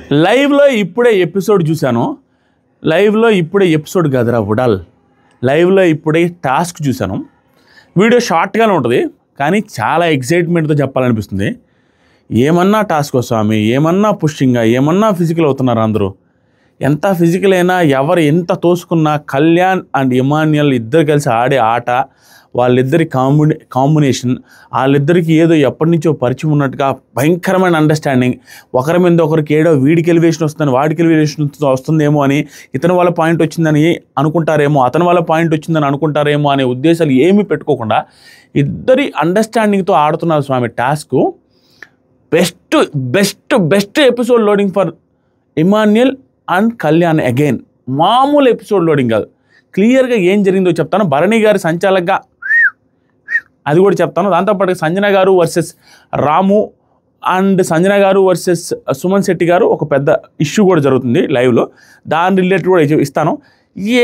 లైవ్లో ఇప్పుడే ఎపిసోడ్ చూశాను. లైవ్లో ఇప్పుడే ఎపిసోడ్ కాదురా ఉడాల్, లైవ్లో ఇప్పుడే టాస్క్ చూశాను. వీడియో షార్ట్గానే ఉంటుంది కానీ చాలా ఎక్సైట్మెంట్తో చెప్పాలనిపిస్తుంది. ఏమన్నా టాస్క్ స్వామి, ఏమన్నా పుష్టింగ్గా, ఏమన్నా ఫిజికల్ అవుతున్నారు అందరూ. ఎంత ఫిజికల్ అయినా ఎవరు ఎంత తోసుకున్నా కళ్యాణ్ అండ్ ఇమాన్యుయల్ ఇద్దరు కలిసి ఆడే ఆట, వాళ్ళిద్దరి కాంబినేషన్, వాళ్ళిద్దరికి ఏదో ఎప్పటి నుంచో పరిచయం ఉన్నట్టుగా భయంకరమైన అండర్స్టాండింగ్. ఒకరి మీద ఒకరికి ఏడో వీడికి ఎలివేషన్ వస్తుందని వాడికి ఎలివేషన్ వస్తుందేమో అని, ఇతని వాళ్ళ పాయింట్ వచ్చిందని అనుకుంటారేమో, అతని వాళ్ళ పాయింట్ వచ్చిందని అనుకుంటారేమో అనే ఉద్దేశాలు ఏమీ పెట్టుకోకుండా ఇద్దరి అండర్స్టాండింగ్తో ఆడుతున్నారు స్వామి task. Best best best episode loading for Emmanuel and Kalyan. Again మామూలు ఎపిసోడ్ లోడింగ్ కాదు. క్లియర్గా ఏం జరిగిందో చెప్తాను. భరణి గారి సంచాలకగా అది కూడా చెప్తాను. దాంతోపాటు సంజన గారు వర్సెస్ రాము అండ్ సంజన గారు వర్సెస్ సుమన్ శెట్టి గారు ఒక పెద్ద ఇష్యూ కూడా జరుగుతుంది లైవ్లో. దాని రిలేటెడ్ కూడా ఇస్తాను.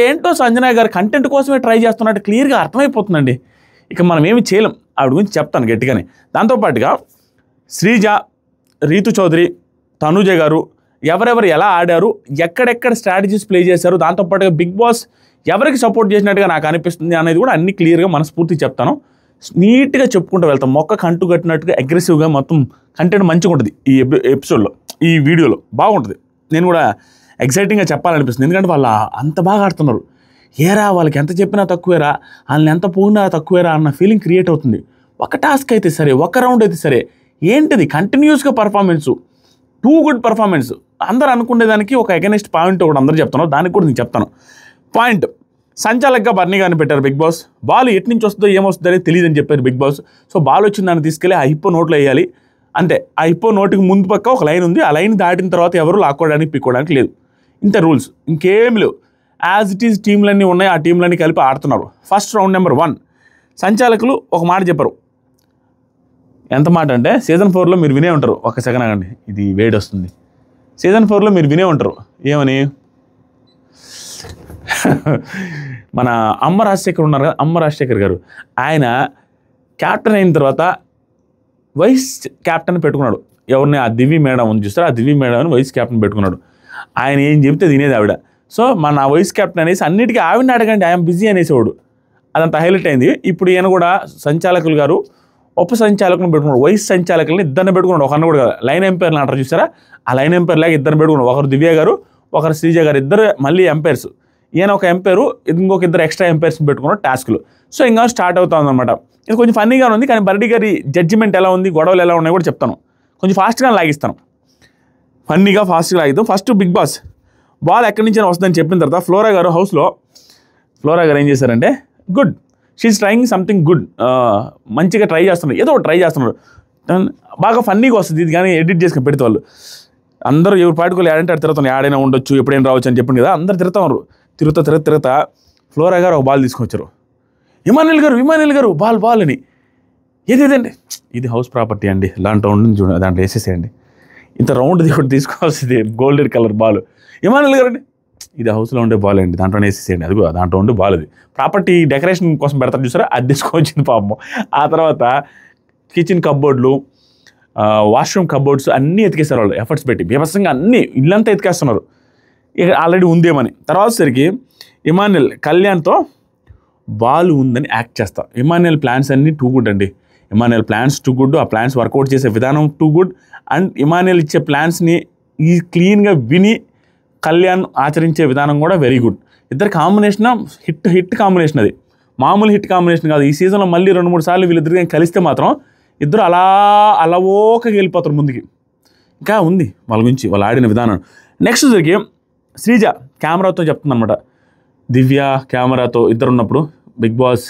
ఏంటో సంజన గారు కంటెంట్ కోసమే ట్రై చేస్తున్నట్టు క్లియర్గా అర్థమైపోతుందండి. ఇక మనం ఏమి చేయలేం. ఆవిడ గురించి చెప్తాను గట్టిగానే. దాంతోపాటుగా శ్రీజ, రీతు చౌదరి, తనుజ గారు ఎవరెవరు ఎలా ఆడారు, ఎక్కడెక్కడ స్ట్రాటజీస్ ప్లే చేశారు, దాంతోపాటుగా బిగ్ బాస్ ఎవరికి సపోర్ట్ చేసినట్టుగా నాకు అనిపిస్తుంది అనేది కూడా అన్ని క్లియర్గా మనస్ఫూర్తిగా చెప్తాను. నీట్గా చెప్పుకుంటూ వెళ్తాం. మొక్క కంటు కట్టినట్టుగా అగ్రెసివ్గా మొత్తం కంటెంట్ మంచిగా ఉంటుంది ఈ ఎపిసోడ్లో, ఈ వీడియోలో బాగుంటుంది. నేను కూడా ఎక్సైటింగ్గా చెప్పాలనిపిస్తుంది. ఎందుకంటే వాళ్ళు అంత బాగా ఆడుతున్నారు. ఏరా వాళ్ళకి ఎంత చెప్పినా తక్కువేరా, వాళ్ళని ఎంత పోయినా తక్కువేరా అన్న ఫీలింగ్ క్రియేట్ అవుతుంది. ఒక టాస్క్ అయితే సరే, ఒక రౌండ్ అయితే సరే, ఏంటిది కంటిన్యూస్గా పర్ఫార్మెన్సు, టూ గుడ్ పర్ఫార్మెన్స్. అందరూ అనుకునేదానికి ఒక అగెనిస్ట్ పాయింట్ ఒకటి అందరూ చెప్తున్నారు, దానికి కూడా నేను చెప్తాను. పాయింట్, సంచాలకగా బర్నీ గారిని పెట్టారు బిగ్ బాస్. బాల్ ఎటు నుంచి వస్తుందో ఏమొస్తుందో అనేది తెలియదని చెప్పారు బిగ్ బాస్. సో బాల్ వచ్చిన దాన్ని తీసుకెళ్ళి ఆ హిప్పో నోట్లో వేయాలి అంతే. ఆ హిప్పో నోటికి ముందు పక్క ఒక లైన్ ఉంది, ఆ లైన్ దాటిన తర్వాత ఎవరు లాక్కోవడానికి పిక్కోవడానికి లేదు. ఇంత రూల్స్, ఇంకేం లేవు. యాజ్ ఇట్ ఈజ్ టీంలన్నీ ఉన్నాయి, ఆ టీంలన్నీ కలిపి ఆడుతున్నారు. ఫస్ట్ రౌండ్ నెంబర్ 1 సంచాలకులు ఒక మాట చెప్పారు. ఎంత మాట అంటే సీజన్ 4లో మీరు వినే ఉంటారు. ఒక సెకండ్ ఆగండి, ఇది వేడి వస్తుంది. సీజన్ 4లో మీరు వినే ఉంటారు ఏమని, మన అమ్మ రాజశేఖర్ ఉన్నారు కదా, అమ్మ రాజశేఖర్ గారు, ఆయన క్యాప్టెన్ అయిన తర్వాత వైస్ క్యాప్టెన్ పెట్టుకున్నాడు. ఎవరిని, ఆ దివ్య మేడం ఉంది చూస్తారా, ఆ దివ్య మేడం వైస్ క్యాప్టెన్ పెట్టుకున్నాడు. ఆయన ఏం చెబితే తినేది ఆవిడ. సో మన వైస్ క్యాప్టెన్ అనేసి అన్నిటికీ ఆవిడని అడగండి, ఐఎమ్ బిజీ అనేసేవాడు. అదంతా హైలైట్ అయింది. ఇప్పుడు ఈయన కూడా సంచాలకులు గారు ఉప సంచాలకులను పెట్టుకున్నాడు. వైస్ సంచాలకులను ఇద్దరిని పెట్టుకున్నాడు. ఒకరిని కూడా లైన్ ఎంపైర్లు అంటారు చూసారా, ఆ లైన్ ఎంపైర్ లాగా ఇద్దరిని పెట్టుకున్నాడు. ఒకరు దివ్య గారు, ఒకరు శ్రీజ గారు, ఇద్దరు మళ్ళీ ఎంపైర్స్. ఈయన ఒక ఎంపైరు, ఇంకొక ఇద్దరు ఎక్స్ట్రా ఎంపైర్స్ని పెట్టుకున్నాడు టాస్క్లు. సో ఇంకా స్టార్ట్ అవుతా ఉందన్నమాట. ఇది కొంచెం ఫన్నీగా ఉంది కానీ భరణి గారి జడ్జిమెంట్ ఎలా ఉంది, గొడవలు ఎలా ఉన్నాయి కూడా చెప్తాను. కొంచెం ఫాస్ట్గా లాగిస్తాను, ఫన్నీగా ఫాస్ట్గా లాగిద్దాం. ఫస్ట్ బిగ్ బాస్ బాల్ ఎక్కడి నుంచి వస్తుందని చెప్పిన తర్వాత ఫ్లోరా గారు హౌస్లో, ఫ్లోరా గారు ఏం చేశారంటే good, she's trying something good, మంచిగా ట్రై చేస్తున్నారు, ఏదో ట్రై చేస్తున్నారు, బాగా ఫన్నీగా వస్తుంది. ఇది కానీ ఎడిట్ చేసుకుని పెడితే వాళ్ళు అందరూ ఎవరు పాటుకోవాలి ఆడంటే ఆడ తిరుగుతాను, ఆడైనా ఉండొచ్చు, ఎప్పుడైనా రావచ్చు అని చెప్పింది కదా, అందరు తిరుగుతారు. తిరుగుతా ఫ్లోరా గారు ఒక బాల్ తీసుకొచ్చారు. ఇమాన్యుయల్ గారు బాల్ అని, ఏదేదండి ఇది హౌస్ ప్రాపర్టీ అండి, దాంట్లో ఉంటుంది చూడండి, దాంట్లో వేసేసేయండి, ఇంత రౌండ్ ఒకటి తీసుకోవాల్సింది గోల్డెన్ కలర్ బాల్. ఇమాన్యుయల్ గారు అండి, ఇది హౌస్లో ఉండే బాల్ అండి, దాంట్లో వేసేసేయండి, అది దాంట్లో ఉండే బాల్, అది ప్రాపర్టీ డెకరేషన్ కోసం పెడతారు చూసారా, అది తీసుకొచ్చింది పాపం. ఆ తర్వాత కిచెన్ కబ్బోర్డ్లు, వాష్రూమ్ కబ్బోర్డ్స్ అన్నీ ఎతికేస్తారు వాళ్ళు ఎఫర్ట్స్ పెట్టి, బీభత్సంగా అన్నీ ఇల్లంతా ఎతికేస్తున్నారు. ఇక ఆల్రెడీ ఉందేమని. తర్వాత సరికి ఇమాన్యుయల్ కళ్యాణ్తో బాల్ ఉందని యాక్ట్ చేస్తాం. ఇమాన్యుయల్ ప్లాన్స్ అన్నీ టూ గుడ్ అండి. ఇమాన్యుయల్ ప్లాన్స్ టూ గుడ్, ఆ ప్లాన్స్ వర్కౌట్ చేసే విధానం టూ గుడ్. అండ్ ఇమాన్యుయల్ ఇచ్చే ప్లాన్స్ని ఈ క్లీన్గా విని కళ్యాణ్ ఆచరించే విధానం కూడా వెరీ గుడ్. ఇద్దరు కాంబినేషన్ హిట్ కాంబినేషన్, అది మామూలు హిట్ కాంబినేషన్ కాదు. ఈ సీజన్లో మళ్ళీ 2-3 సార్లు వీళ్ళిద్దరికి కలిస్తే మాత్రం ఇద్దరు అలవోకగా వెళ్ళిపోతారు ముందుకి. ఇంకా ఉంది వాళ్ళ గురించి, వాళ్ళు ఆడిన విధానం. నెక్స్ట్ జరిగి శ్రీజ కెమెరాతో చెప్తుందన్నమాట, దివ్య కెమెరాతో ఇద్దరు ఉన్నప్పుడు బిగ్ బాస్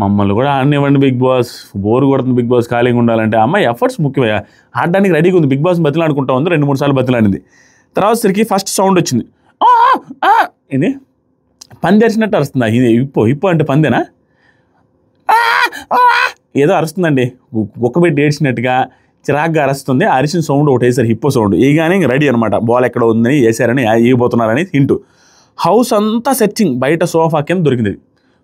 మమ్మల్ని కూడా ఆడనివ్వండి బిగ్ బాస్, బోరు కొడుతుంది బిగ్ బాస్, ఖాళీగా ఉండాలంటే. అమ్మాయి ఎఫర్ట్స్ ముఖ్యమయ్యా, ఆడడానికి రెడీగా ఉంది, బిగ్ బాస్ బతిలాడుకుంటా ఉంది, 2-3 సార్లు బతిలాడింది. తర్వాత సరికి ఫస్ట్ సౌండ్ వచ్చింది, ఇది పంది అరిచినట్టు అరుస్తుందా, ఇది హిప్పో అంటే పందేనా, ఏదో అరుస్తుందండి, ఒక్క పెట్టి ఏడ్చినట్టుగా చిరాగ్గా అరుస్తుంది. అరిచిన సౌండ్ ఒకటి వేసారు, హిప్పో సౌండ్ వేయగానే రెడీ అనమాట, బాల్ ఎక్కడ ఉందని వేసారని వేయబోతున్నారని హింటు. హౌస్ అంతా సెర్చింగ్, బయట సోఫా కింద దొరికింది.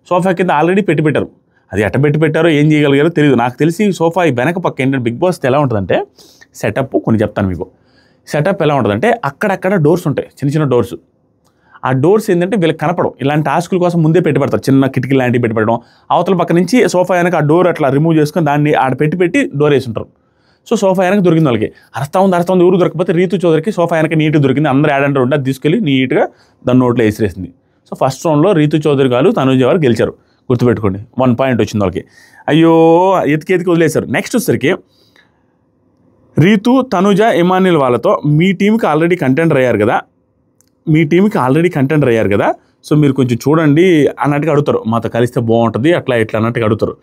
సోఫా కింద ఆల్రెడీ పెట్టారు, అది ఎట్ట పెట్టారో ఏం చేయగలిగారో తెలియదు. నాకు తెలిసి సోఫా ఈ వెనక పక్క ఏంటంటే బిగ్ బాస్ ఎలా ఉంటుందంటే సెటప్ కొన్ని చెప్తాను మీకు. సెటప్ ఎలా ఉంటుందంటే అక్కడక్కడ డోర్స్ ఉంటాయి, చిన్న చిన్న డోర్స్. ఆ డోర్స్ ఏంటంటే వీళ్ళకి కనపడం, ఇలాంటి టాస్కుల కోసం ముందే పెట్టి పెడతారు, చిన్న కిటికీ లాంటివి పెట్టి పెట్టడం. అవతల పక్క నుంచి సోఫా వెనక ఆ డోర్ అట్లా రిమూవ్ చేసుకొని దాన్ని ఆడ పెట్టి డోర్ వేసి ఉంటారు. సో సోఫా వెనక దొరికింది వాళ్ళకి, అరుస్తా ఉంది ఊరు దొరకపోతే రీతు చౌదరికి సోఫా వెనక నీట్గా దొరికింది. అందరూ యాడంటారు ఉంటే అది తీసుకెళ్ళి నీట్గా దాని నోట్లో వేసిరేసింది. సో ఫస్ట్ రౌండ్లో రీతు చౌదరి గారు తనుజ వారు గెలిచారు, గుర్తుపెట్టుకోండి. 1 పాయింట్ వచ్చింది వాళ్ళకి. అయ్యో ఎతికి వదిలేశారు. నెక్స్ట్ వచ్చేసరికి రీతు, తనుజ, ఇమాన్యుల్ వాళ్ళతో మీ టీంకి ఆల్రెడీ కంటెండర్ అయ్యారు కదా, సో మీరు కొంచెం చూడండి అన్నట్టుగా అడుగుతారు. మాతో కలిస్తే బాగుంటుంది అట్లా ఇట్లా అన్నట్టుగా అడుగుతారు.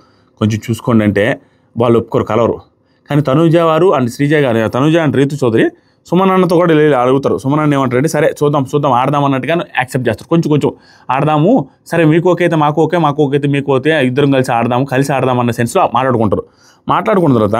కొంచెం చూసుకోండి అంటే వాళ్ళు ఒప్పుకోరు, కలవరు. కానీ తనుజ వారు అండ్ శ్రీజ గారు, తనుజ అండ్ రీతు చౌదరి సుమన్ అన్నతో కూడా అడుగుతారు. సుమన్ అన్న ఏమంటారంటే సరే చూద్దాం ఆడదాం అన్నట్టుగా యాక్సెప్ట్ చేస్తారు. కొంచెం ఆడదాము, సరే మీకు ఓకే అయితే మాకు ఓకే, మాకు ఓకే అయితే మీకు ఓకే, ఇద్దరం కలిసి ఆడదాం అన్న సెన్స్లో మాట్లాడుకున్న తర్వాత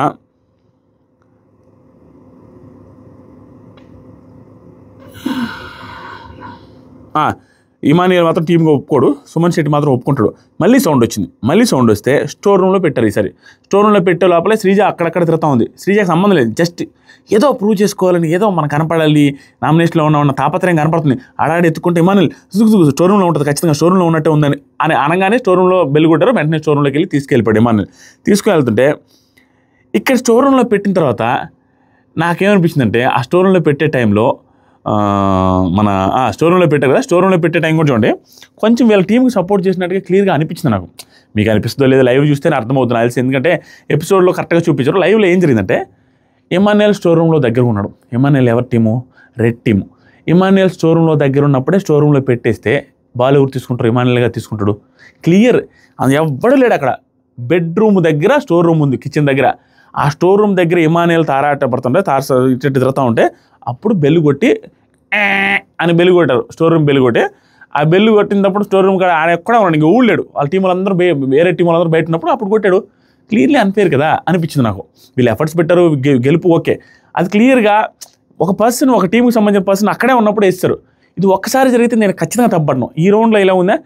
ఇమానియల్ మాత్రం టీమ్గా ఒప్పుకోడు, సుమన్ శెట్టి మాత్రం ఒప్పుకుంటాడు. మళ్ళీ సౌండ్ వస్తే స్టోర్ రూమ్లో పెట్టారు. ఈసారి స్టోర్ రూమ్లో పెట్టే లోపలే శ్రీజ అక్కడక్కడ తిరుగుతూ ఉంది. శ్రీజకి సంబంధం లేదు, జస్ట్ ఏదో ప్రూవ్ చేసుకోవాలని, ఏదో మనం కనపడాలి, నామినేషన్లో ఉన్న తాపత్రయం కనపడుతుంది. ఆడాడి ఎత్తుకుంటే ఇమానియల్ స్టోర్ రూమ్లో ఉంటుంది, ఖచ్చితంగా స్టోర్ రూమ్లో ఉన్నట్టే ఉందని అనగానే స్టోర్ రూమ్లో బెల్ కొట్టారు. వెంటనే స్టోర్ రూమ్లోకి వెళ్ళి తీసుకెళ్ళిపోయాడు ఇమానియల్. తీసుకువెళ్తుంటే ఇక్కడ స్టోర్ రూమ్లో పెట్టిన తర్వాత నాకేమనిపించిందంటే ఆ స్టోర్ రూమ్లో పెట్టే టైంలో మన స్టోర్ రూమ్లో పెట్టారు కదా, స్టోర్ రూమ్లో పెట్టే టైం కూడా చూడండి, కొంచెం వీళ్ళ టీంకి సపోర్ట్ చేసినట్టుగా క్లియర్గా అనిపించింది నాకు. మీకు అనిపిస్తుందో లేదో లైవ్ చూస్తేనే అర్థమవుతుంది తెలిసి, ఎందుకంటే ఎపిసోడ్లో కరెక్ట్గా చూపించారు. లైవ్లో ఏం జరిగిందంటే ఇమాన్యుయల్ స్టోర్ రూమ్లో దగ్గర ఉన్నాడు. ఇమాన్యుయల్ ఎవరి team? Red team. Emmanuel store రూమ్లో దగ్గర ఉన్నప్పుడే స్టోర్ రూమ్లో పెట్టేస్తే బాల్ ఎవరు తీసుకుంటారు? ఇమాన్యుయల్గా తీసుకుంటాడు. క్లియర్, అది ఎవ్వడు లేడు అక్కడ. బెడ్రూమ్ దగ్గర స్టోర్ రూమ్ ఉంది, కిచెన్ దగ్గర. ఆ స్టోర్ రూమ్ దగ్గర ఇమాన్యుయల్ తారాట పడుతుంటే ఇటు తిరుగుతూ ఉంటే అప్పుడు బెల్లు కొట్టి అని బెల్లు కొట్టారు. స్టోర్ రూమ్ బెల్లు కొట్టి ఆ బెల్లు కొట్టినప్పుడు స్టోర్ రూమ్ కాడ ఆయన ఎక్కడ ఉన్నాడు, ఇంకా ఊళ్ళాడు. వాళ్ళ టీం వాళ్ళందరూ వేరే టీం వాళ్ళందరూ బయట ఉన్నప్పుడు అప్పుడు కొట్టాడు. క్లియర్లీ అన్ఫేర్ కదా అనిపించింది నాకు. వీళ్ళు ఎఫర్ట్స్ పెట్టారు, గెలుపు ఓకే, అది క్లియర్గా ఒక పర్సన్, ఒక టీంకి సంబంధించిన పర్సన్ అక్కడే ఉన్నప్పుడు వేస్తారు. ఇది ఒక్కసారి జరిగితే నేను ఖచ్చితంగా తప్పను. ఈ రౌండ్లో ఇలా ఉందా,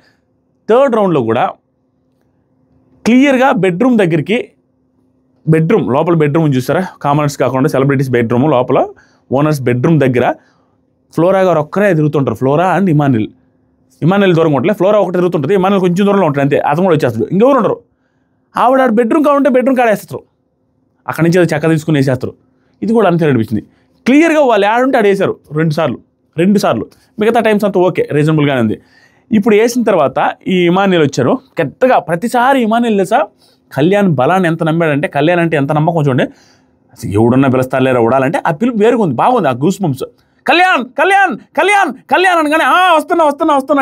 థర్డ్ రౌండ్లో కూడా క్లియర్గా బెడ్రూమ్ దగ్గరికి, బెడ్రూమ్ లోపల బెడ్రూమ్ చూస్తారా, కామనర్స్ కాకుండా సెలబ్రిటీస్ బెడ్రూమ్ లోపల ఓనర్స్ బెడ్రూమ్ దగ్గర ఫ్లోరా గారు ఒక్కరే తిరుగుతుంటారు. ఫ్లోరా అండ్ ఇమాన్యుయల్ దూరంగా ఉంటుంది, ఫ్లోరా ఒకటి తిరుగుతుంటుంది, ఇమాన్యుయల్ కొంచెం దూరంలో ఉంటుంది అంతే, అతను కూడా వచ్చేస్తాడు. ఇంకెవరు ఉండరు. ఆవిడ బెడ్రూమ్ కావాలంటే బెడ్రూమ్ కాడేస్తారు, అక్కడి నుంచి అది చెక్క తీసుకుని వేసేస్తారు. ఇది కూడా అన్ఫేర్ అనిపించింది. క్లియర్గా వాళ్ళు ఆడుంటే ఆడ వేశారు 2 సార్లు, మిగతా టైమ్స్ అంతా ఓకే, రీజనబుల్గానే ఉంది. ఇప్పుడు వేసిన తర్వాత ఈ ఇమాన్యుయల్ వచ్చారు. పెద్దగా ప్రతిసారి ఇమాన్యుయల్ తెలుసా కళ్యాణ్ బలాన్ని ఎంత నమ్మాడంటే, కళ్యాణ్ అంటే ఎంత నమ్మకం చూడండి. అసలు ఎవడన్నా పిలుస్తాలేరా ఉడాలంటే ఆ పిలుపు వేరుగా ఉంది, బాగుంది. ఆ గూస్ బంప్స్ కళ్యాణ్ అనగానే వస్తున్నా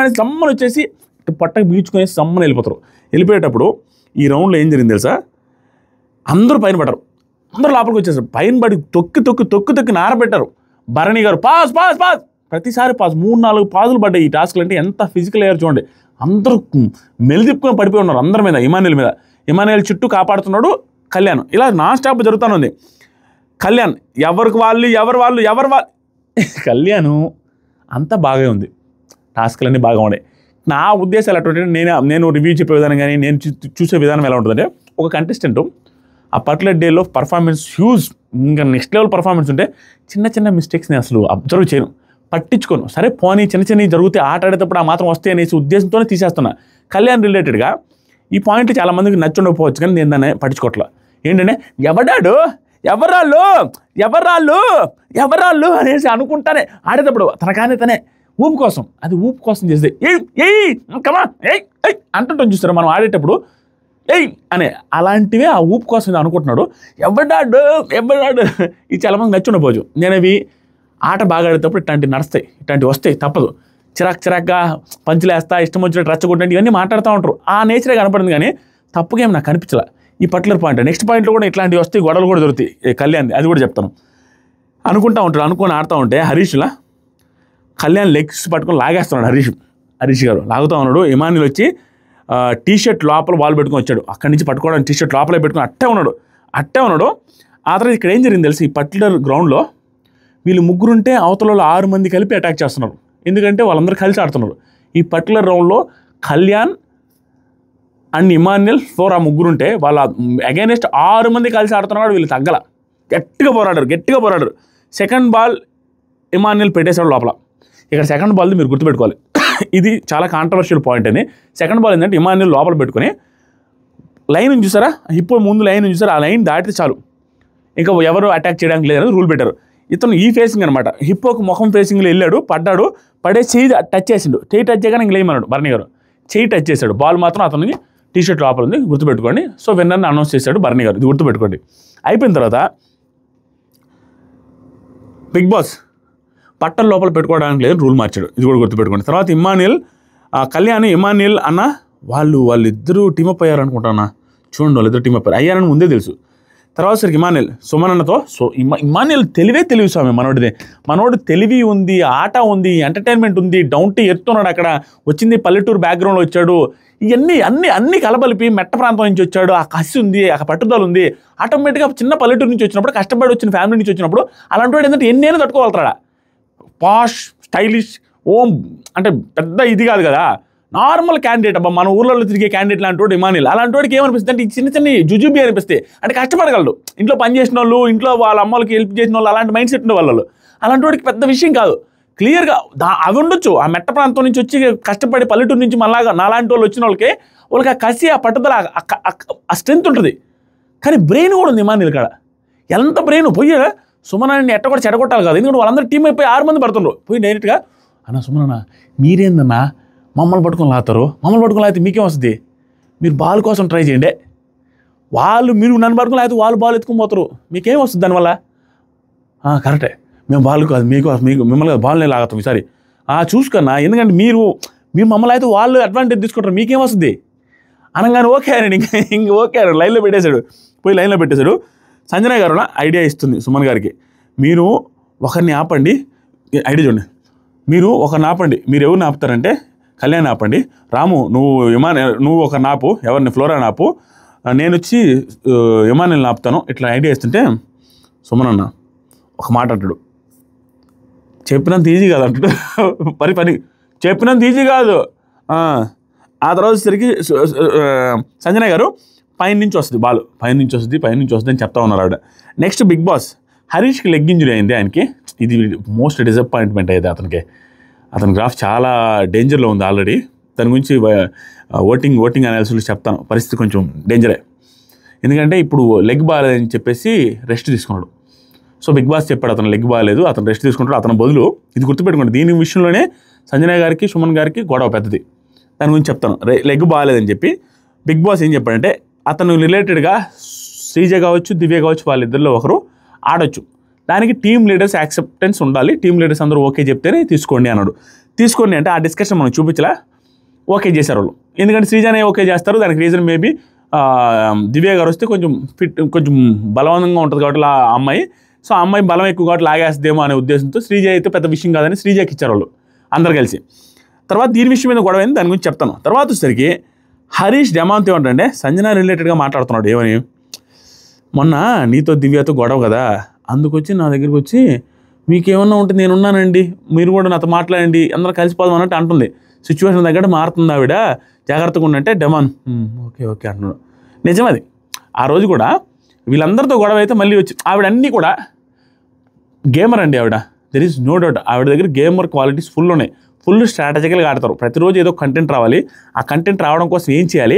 అని సమ్మని వచ్చేసి పట్టకు బీచుకొని సమ్మని వెళ్ళిపోతారు. వెళ్ళిపోయేటప్పుడు ఈ రౌండ్లో ఏం జరిగింది తెలుసా, అందరూ పైన పడ్డారు, అందరూ లోపలికి వచ్చేసారు. పైన పడి తొక్కి నారబెట్టారు. భరణి గారు పాస్ ప్రతిసారి 3-4 పాజులు పడ్డాయి. ఈ టాస్క్లు అంటే ఎంత ఫిజికల్ అయ్యారు చూడండి. అందరూ మెలిదిప్పుకొని పడిపోయి ఉన్నారు అందరి మీద, ఇమాన్యుయల్ మీద. ఇమాన్యుయల్ చుట్టూ కాపాడుతున్నాడు కళ్యాణ్. ఇలా నాన్ స్టాప్ జరుగుతూనే కళ్యాణ్ ఎవరు వాళ్ళు కళ్యాణ్ అంతా బాగా ఉంది, టాస్క్లన్నీ బాగా ఉన్నాయి. నా ఉద్దేశాలు అటువంటి నేను రివ్యూ చెప్పే విధానం కానీ నేను చూసే విధానం ఎలా ఉంటుందంటే, ఒక కంటెస్టెంట్ ఆ పర్టికులర్ డేలో పర్ఫార్మెన్స్ హ్యూజ్, ఇంకా నెక్స్ట్ లెవెల్ పర్ఫార్మెన్స్ ఉంటే చిన్న మిస్టేక్స్ని అసలు అబ్జర్వ్ చేయను, పట్టించుకోను. సరే పోనీ చిన్న జరిగితే ఆట ఆడేటప్పుడు ఆ మాత్రం వస్తాయి అనేసి ఉద్దేశంతోనే తీసేస్తున్నా. కళ్యాణ్ రిలేటెడ్గా ఈ పాయింట్ చాలామందికి నచ్చుండకపోవచ్చు, కానీ నేను దాన్ని పట్టించుకోవట్లా. ఏంటంటే ఎవరాళ్ళు అనేసి అనుకుంటానే ఆడేటప్పుడు తనే ఊపు కోసం చేస్తే కమా అంటుంటాం చూస్తారా మనం ఆడేటప్పుడు అనే, అలాంటివే ఆ ఊపు కోసం అనుకుంటున్నాడు. ఎవడాడు ఇది చాలామంది నచ్చుండపోవచ్చు. నేను అవి ఆట బాగా ఆడేటప్పుడు ఇట్లాంటివి వస్తాయి, తప్పదు. చిరాక్గా పంచులేస్తా, ఇష్టం వచ్చినట్టు రచ్చగొట్టండి, ఇవన్నీ మాట్లాడుతూ ఉంటారు. ఆ నేచరే కనపడింది, కానీ తప్పుగా ఏమి నాకు కనిపించలే ఈ పర్టికులర్ పాయింట్. నెక్స్ట్ పాయింట్లో కూడా ఇట్లాంటివి వస్తాయి, గొడవలు కూడా దొరుకుతాయి కళ్యాణ్, అది కూడా చెప్తాను. అనుకుని ఆడుతూ ఉంటే హరీష్లా కళ్యాణ్ లెగ్స్ పట్టుకొని లాగేస్తున్నాడు. హరీష్ గారు లాగుతూ ఉన్నాడు. ఇమాన్యుయల్ వచ్చి టీషర్ట్ లోపల బాల్ పెట్టుకొని వచ్చాడు. అక్కడి నుంచి పట్టుకోవడానికి టీషర్ట్ లోపలే పెట్టుకుని అట్టే ఉన్నాడు. ఆ తర్వాత ఇక్కడ ఏం జరిగింది తెలిసి, ఈ పర్టికులర్ గ్రౌండ్లో వీళ్ళు ముగ్గురుంటే అవతల 6 మంది కలిపి అటాక్ చేస్తున్నారు. ఎందుకంటే వాళ్ళందరూ కలిసి ఆడుతున్నారు. ఈ పర్టికులర్ రౌండ్లో కళ్యాణ్ అండ్ ఇమాన్యుయల్ ఫ్లోర్ ఆ ముగ్గురుంటే వాళ్ళ అగైనెస్ట్ 6 మంది కలిసి ఆడుతున్నారు. వీళ్ళు తగ్గల, గట్టిగా పోరాడారు. సెకండ్ బాల్ ఇమాన్యుల్ పెట్టేశాడు లోపల. ఇక్కడ సెకండ్ బాల్ది మీరు గుర్తుపెట్టుకోవాలి, ఇది చాలా కాంట్రవర్షియల్ పాయింట్ అని. సెకండ్ బాల్ ఏంటంటే ఇమాన్యుల్ లోపల పెట్టుకొని లైన్ చూసారా, హిప్పో ముందు లైన్ చూసారా, ఆ లైన్ దాటితే చాలు, ఇంకా ఎవరు అటాక్ చేయడానికి లేదని రూల్ పెట్టారు. ఇతను ఈ ఫేసింగ్ అనమాట, హిప్పోకి ముఖం ఫేసింగ్లో వెళ్ళాడు, పడ్డాడు, పడే చెయ్యి టచ్ చేసిండు, చెయ్యి టచ్ చేయగానే ఇంక లేమన్నాడు బర్నీ గారు, చెయ్యి టచ్ చేశాడు, బాల్ మాత్రం అతనికి టీ షర్ట్ లోపల ఉంది, గుర్తుపెట్టుకోండి. సో విన్నర్ని అనౌన్స్ చేశాడు బర్నీ గారు, ఇది గుర్తుపెట్టుకోండి. అయిపోయిన తర్వాత బిగ్ బాస్ పట్టల లోపల పెట్టుకోవడానికి లేదు రూల్ మార్చాడు, ఇది కూడా గుర్తుపెట్టుకోండి. తర్వాత ఇమాన్యుల్ కళ్యాణ్ ఇమాన్యుల్ అన్న వాళ్ళిద్దరూ టీమప్ అయ్యారు అనుకుంటానా, చూడండి వాళ్ళిద్దరు టీమప్ అయ్యారని ముందే తెలుసు. తర్వాత సరికి ఇమాన్యుల్ సుమన్ అన్నతో, సో ఇమాన్యుల్ తెలివి స్వామి మనోడిదే, మనోడు తెలివి ఉంది, ఆట ఉంది, ఎంటర్టైన్మెంట్ ఉంది, డౌన్ టు ఎర్త్ ఉన్నాడు, అక్కడ వచ్చింది పల్లెటూరు బ్యాక్గ్రౌండ్లో వచ్చాడు, ఇవన్నీ అన్ని కలబలిపి మెట్ట ప్రాంతం నుంచి వచ్చాడు, ఆ కసి ఉంది, ఆ పట్టుదల ఉంది, ఆటోమేటిక్గా చిన్న పల్లెటూరు నుంచి వచ్చినప్పుడు, కష్టపడి వచ్చిన ఫ్యామిలీ నుంచి వచ్చినప్పుడు అలాంటి వాడు ఏంటంటే ఎన్నైనా తట్టుకోగలుగుతాడా, పాష్ స్టైలిష్ అంటే పెద్ద ఇది కాదు కదా, నార్మల్ క్యాండిడేట్ అబ్బా, మన ఊర్లలో తిరిగే క్యాండిడేట్ లాంటి వాడు ఇమాన్యుల్. అలాంటి వాడికి ఏమనిపిస్తుంది అంటే చిన్న జుజుబీ అనిపిస్తే, అంటే కష్టపడగలడు, ఇంట్లో పని చేసిన వాళ్ళు, ఇంట్లో వాళ్ళ అమ్మలకి హెల్ప్ చేసిన వాళ్ళు, అలాంటి మైండ్ సెట్ ఉండే వాళ్ళు, అలాంటి వాడికి పెద్ద విషయం కాదు, క్లియర్గా అవి ఉండొచ్చు. ఆ మెట్ట ప్రాంతం నుంచి వచ్చి కష్టపడి పల్లెటూరు నుంచి మళ్ళాగా నాలాంటి వాళ్ళు వచ్చిన వాళ్ళకి ఆ కసి, ఆ పట్టుదల, ఆ స్ట్రెంత్ ఉంటుంది. కానీ బ్రెయిన్ కూడా ఉంది ఇమాన్యుల్ కాడ, ఎంత బ్రెయిన్ పోయాడా సుమనాన్ని ఎట్ట కూడా చెడగొట్టాలి కాదు, ఎందుకంటే వాళ్ళందరూ టీం అయిపోయి 6 మంది పడుతుండ్రు, పోయి డైరెక్ట్గా అన్న సుమనన్న మీరేందన్నా మమ్మల్ని పట్టుకొని లాతారు, మమ్మల్ని పట్టుకొని లాగితే మీకేం వస్తుంది, మీరు బాల్ కోసం ట్రై చేయండి, మీరు నన్ను పట్టుకొని లాగితే వాళ్ళు బాల్ ఎత్తుకొని పోతారు, మీకేం వస్తుంది దానివల్ల, కరెక్టే మేము బాల్ కాదు మీకు మిమ్మల్ని బాల్ నేను లాగతాం ఈసారి చూసుకున్నా, ఎందుకంటే మీరు మమ్మల్ని అయితే వాళ్ళు అడ్వాంటేజ్ తీసుకుంటారు, మీకేం వస్తుంది అనగానే ఓకే అని ఇంక ఓకే అని లైన్లో పెట్టేశాడు. సంజన గారు ఐడియా ఇస్తుంది సుమన్ గారికి, మీరు ఒకరిని ఆపండి, ఐడియా చూడండి, మీరు ఒకరిని ఆపండి, మీరు ఎవరిని ఆపుతారంటే కళ్యాణ్ ఆపండి, రాము నువ్వు ఒక నాపు, ఎవరిని ఫ్లోరా నాపు, నేను వచ్చి ఇమాన్యుల్ని ఆపుతాను, ఇట్లా ఐడియా ఇస్తుంటే సుమన్ అన్న ఒక మాట అంటాడు, చెప్పినంత ఈజీ కాదు అంటాడు, పని చెప్పినంత ఈజీ కాదు. ఆ తర్వాత వచ్చేసరికి సంజన గారు పైన నుంచి వస్తుంది బాల్, పైన నుంచి వస్తుంది అని చెప్తా ఉన్నారు ఆవిడ. నెక్స్ట్ బిగ్ బాస్ హరీష్కి లెగ్ ఇంజరీ అయింది ఆయనకి, ఇది మోస్ట్ డిసప్పాయింట్మెంట్ అయితే అతని గ్రాఫ్ చాలా డేంజర్లో ఉంది ఆల్రెడీ, దాని గురించి ఓటింగ్ అనాలిసిస్లో చెప్తాను, పరిస్థితి కొంచెం డేంజరే, ఎందుకంటే ఇప్పుడు లెగ్ బాగాలేదని చెప్పేసి రెస్ట్ తీసుకున్నాడు. సో బిగ్ బాస్ చెప్పాడు అతను లెగ్ బాగాలేదు, అతను రెస్ట్ తీసుకుంటాడు, అతని బదులు ఇది గుర్తుపెట్టుకోండి, దీని విషయంలోనే సంజన గారికి సుమన్ గారికి గొడవ పెద్దది, దాని గురించి చెప్తాను. లెగ్ బాగాలేదని చెప్పి బిగ్ బాస్ ఏం చెప్పాడంటే అతను రిలేటెడ్గా శ్రీజ కావచ్చు, దివ్య కావచ్చు, వాళ్ళిద్దరిలో ఒకరు ఆడొచ్చు, దానికి టీమ్ లీడర్స్ యాక్సెప్టెన్స్ ఉండాలి, టీమ్ లీడర్స్ అందరూ ఓకే చెప్తేనే తీసుకోండి అన్నాడు. తీసుకోండి అంటే ఆ డిస్కషన్ మనం చూపించలా, ఓకే చేశారు వాళ్ళు, ఎందుకంటే శ్రీజనే ఓకే చేస్తారు, దానికి రీజన్ మేబీ దివ్య గారు వస్తే కొంచెం బలవంతంగా ఉంటుంది కాబట్టి ఆ అమ్మాయి, సో ఆ అమ్మాయి బలం ఎక్కువ కాబట్టి లాగేస్తుందేమో అనే ఉద్దేశంతో శ్రీజ అయితే పెద్ద విషయం కాదని శ్రీజకి ఇచ్చారు వాళ్ళు అందరు కలిసి. తర్వాత దీని విషయం మీద గొడవ అయింది, దాని గురించి చెప్తాను. తర్వాత వచ్చేసరికి హరీష్ డెమాంత్ ఏమంటే సంజన రిలేటెడ్గా మాట్లాడుతున్నాడు, ఏమని మొన్న నీతో దివ్యతో గొడవ కదా, అందుకొచ్చి నా దగ్గరికి వచ్చి మీకేమన్నా ఉంటే నేనున్నానండి, మీరు కూడా నాతో మాట్లాడండి, అందరూ కలిసిపోదాం అన్నట్టు అంటుంది, సిచ్యువేషన్ తగ్గట్టు మారుతుంది ఆవిడ, జాగ్రత్తగా ఉన్నట్టే డెమాన్ ఓకే అంటున్నాడు. నిజమది, ఆ రోజు కూడా వీళ్ళందరితో గొడవ అయితే మళ్ళీ వచ్చి ఆవిడ అన్నీ కూడా గేమర్ అండి ఆవిడ, దెర్ ఈజ్ నో డౌట్, ఆవిడ దగ్గర గేమర్ క్వాలిటీస్ ఫుల్ ఉన్నాయి, ఫుల్ స్ట్రాటజికల్గా ఆడతారు, ప్రతిరోజు ఏదో కంటెంట్ రావాలి, ఆ కంటెంట్ రావడం కోసం ఏం చేయాలి,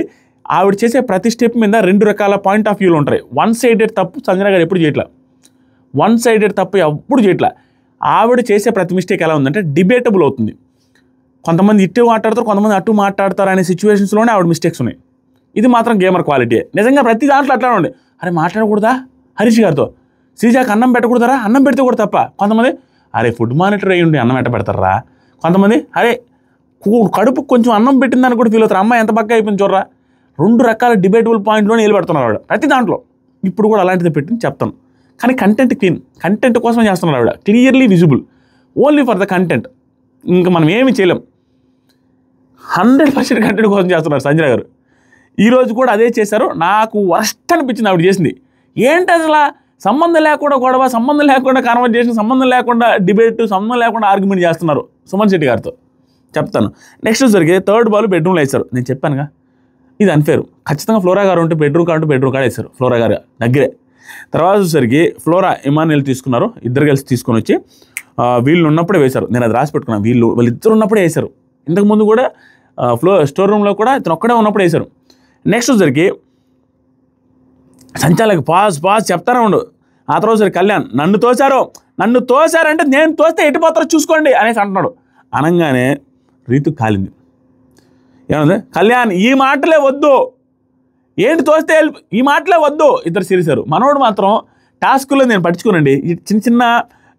ఆవిడ చేసే ప్రతి స్టెప్ మీద 2 రకాల పాయింట్ ఆఫ్ వ్యూలు ఉంటాయి. వన్ సైడెడ్ తప్పు సంజన గారు ఎప్పుడు చేయట్లా, ఎప్పుడు చేయట్లా, ఆవిడ చేసే ప్రతి మిస్టేక్ ఎలా ఉందంటే డిబేటబుల్ అవుతుంది, కొంతమంది ఇటు మాట్లాడతారు, కొంతమంది అటు మాట్లాడతారు అనే సిచ్యువేషన్స్లోనే ఆవిడ మిస్టేక్స్ ఉన్నాయి, ఇది మాత్రం గేమర్ క్వాలిటీ. నిజంగా ప్రతి దాంట్లో అట్లా ఉండే, అరే మాట్లాడకూడదా హరీష్ గారితో, శ్రీజాకి అన్నం పెట్టకూడదరా, అన్నం పెడితే కూడా తప్ప, కొంతమంది అరే ఫుడ్ మానిటర్ అయ్యి ఉండి అన్నం ఎట్ట పెడతారా, కొంతమంది అరే కడుపు కొంచెం అన్నం పెట్టిందని కూడా ఫీల్ అవుతారు, అమ్మాయి ఎంత పక్క అయిపోయింది చూడరా, 2 రకాల డిబేటబుల్ పాయింట్లోనే నిలబెడుతున్నారు ఆవిడ ప్రతి దాంట్లో. ఇప్పుడు కూడా అలాంటిది పెట్టింది చెప్తాను, కానీ కంటెంట్ క్లీన్, కంటెంట్ కోసం చేస్తున్నారు ఆవిడ, clearly visible, only for the content, ఇంకా మనం ఏమి చేయలేం, 100% కంటెంట్ కోసం చేస్తున్నారు సంజన గారు. ఈరోజు కూడా అదే చేశారు, నాకు వర్స్ట్ అనిపించింది ఆవిడ చేసింది. ఏంటి అసలు సంబంధం లేకుండా గొడవ, సంబంధం లేకుండా కాన్వర్జేషన్, సంబంధం లేకుండా డిబేట్, సంబంధం లేకుండా ఆర్గ్యుమెంట్ చేస్తున్నారు సుమన్ శెట్టి గారితో, చెప్తాను. నెక్స్ట్ జరిగే 3rd బాల్ బెడ్రూమ్లో వేస్తారు, నేను చెప్పానుగా ఇది అన్ఫేర్, ఖచ్చితంగా ఫ్లోరా గారు ఉంటే బెడ్రూమ్ కాడ వేస్తారు, ఫ్లోరా గారు దగ్గరే. తర్వాత వచ్చేసరికి ఫ్లోరా ఇమాన్యుల్ తీసుకున్నారు, ఇద్దరు కలిసి తీసుకొని వచ్చి వీళ్ళు ఉన్నప్పుడే వేశారు. నేను అది రాసి పెట్టుకున్నాను. వాళ్ళిద్దరు ఉన్నప్పుడే వేశారు. ఇంతకుముందు కూడా స్టోర్ రూమ్లో కూడా ఇతను ఒక్కడే ఉన్నప్పుడు వేశారు. నెక్స్ట్ వచ్చరికి సంచాలక పాజ్ చెప్తానే ఉండు. ఆ తర్వాత సరే కళ్యాణ్ నన్ను తోశారంటే నేను తోస్తే ఎటుపోతారో చూసుకోండి అనేసి అంటున్నాడు. అనగానే రీతు కాలింది. ఏమన్నా కళ్యాణ్ ఈ మాటలే వద్దు, ఏంటి తోస్తే ఈ మాటలే వద్దు. ఇద్దరు సిరిసారు. మనోడు మాత్రం టాస్కుల్లో నేను పట్టించుకోనండి. ఈ చిన్న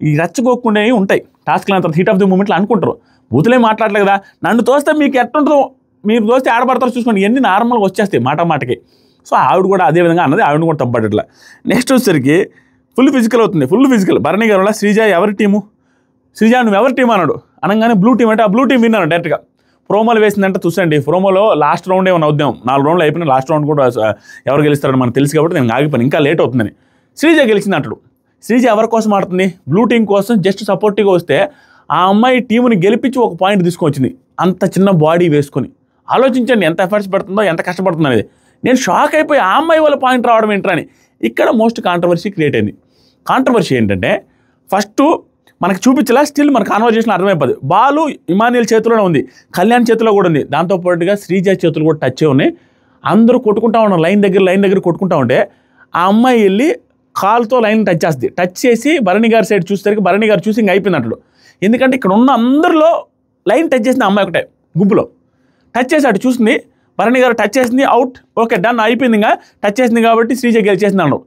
ఈ రచ్చగోక్కుండే ఉంటాయి టాస్క్లు. అంత హీట్ ఆఫ్ ది మూమెంట్లో అనుకుంటారు. బూతులే మాట్లాడలేదు కదా, నన్ను తోస్తే మీకు ఎట్టుంటుందో, మీరు తోస్తే ఆడబడతారో చూసుకోండి, ఇవన్నీ నార్మల్గా వచ్చేస్తాయి మాటకి. సో ఆవిడ కూడా అదే విధంగా అన్నది. ఆవిడ కూడా తప్పట్లా. నెక్స్ట్ వచ్చేసరికి ఫుల్ ఫిజికల్ అవుతుంది. Full physical. భరణి గారు శ్రీజ ఎవరి టీము, శ్రీజ నువ్వు ఎవరి టీం అన్నాడు. అనగానే బ్లూ టీం అంటే ఆ బ్లూ టీం విన్నాను డైరెక్ట్గా. ప్రోమోలు వేసిందంటే చూసండి. ప్రోమోలో లాస్ట్ రౌండ్ ఏమైనా అవుద్దాం, 4 రౌండ్లు అయిపోయినా లాస్ట్ రౌండ్ కూడా ఎవరు గెలుస్తారని మనకు తెలుసు కాబట్టి నేను ఆగిపోయాను, ఇంకా లేట్ అవుతుందని. శ్రీజ గెలిచింది అంటాడు. శ్రీజ ఎవరి కోసం ఆడుతుంది, బ్లూ టీం కోసం జస్ట్ సపోర్టివ్గా వస్తే ఆ అమ్మాయి టీముని గెలిపించి ఒక పాయింట్ తీసుకొచ్చింది. అంత చిన్న బాడీ వేసుకొని ఆలోచించండి ఎంత ఎఫర్ట్స్ పెడుతుందో, ఎంత కష్టపడుతుందో అనేది. నేను షాక్ అయిపోయి ఆ అమ్మాయి వాళ్ళ పాయింట్ రావడం ఏంటని. ఇక్కడ మోస్ట్ కాంట్రవర్సీ క్రియేట్ అయింది. కాంట్రవర్సీ ఏంటంటే ఫస్ట్ మనకు చూపించలా, స్టిల్ మన కాన్వర్జేషన్ అర్థమైపోద్ది. బాలు ఇమానియల్ చేతిలోనే ఉంది, కళ్యాణ్ చేతిలో కూడా ఉంది, దాంతోపాటుగా శ్రీజ చేతులు కూడా టచ్ ఉన్నాయి. అందరూ కొట్టుకుంటా ఉన్నారు, లైన్ దగ్గర కొట్టుకుంటా ఉంటే ఆ అమ్మాయి వెళ్ళి కాల్తో లైన్ టచ్ చేస్తుంది. టచ్ చేసి భరణి గారి సైడ్ చూసేసరికి భరణి గారు చూసి ఇంక అయిపోయినట్లు. ఎందుకంటే ఇక్కడ ఉన్న అందరిలో లైన్ టచ్ చేసిన అమ్మాయి ఒకటే గుంపులో టచ్ చేసి అటు చూసింది. భరణి గారు టచ్ చేసింది, అవుట్, ఓకే డన్ అయిపోయింది. ఇంకా టచ్ చేసింది కాబట్టి శ్రీజ గెలిచేసింది అన్నాడు.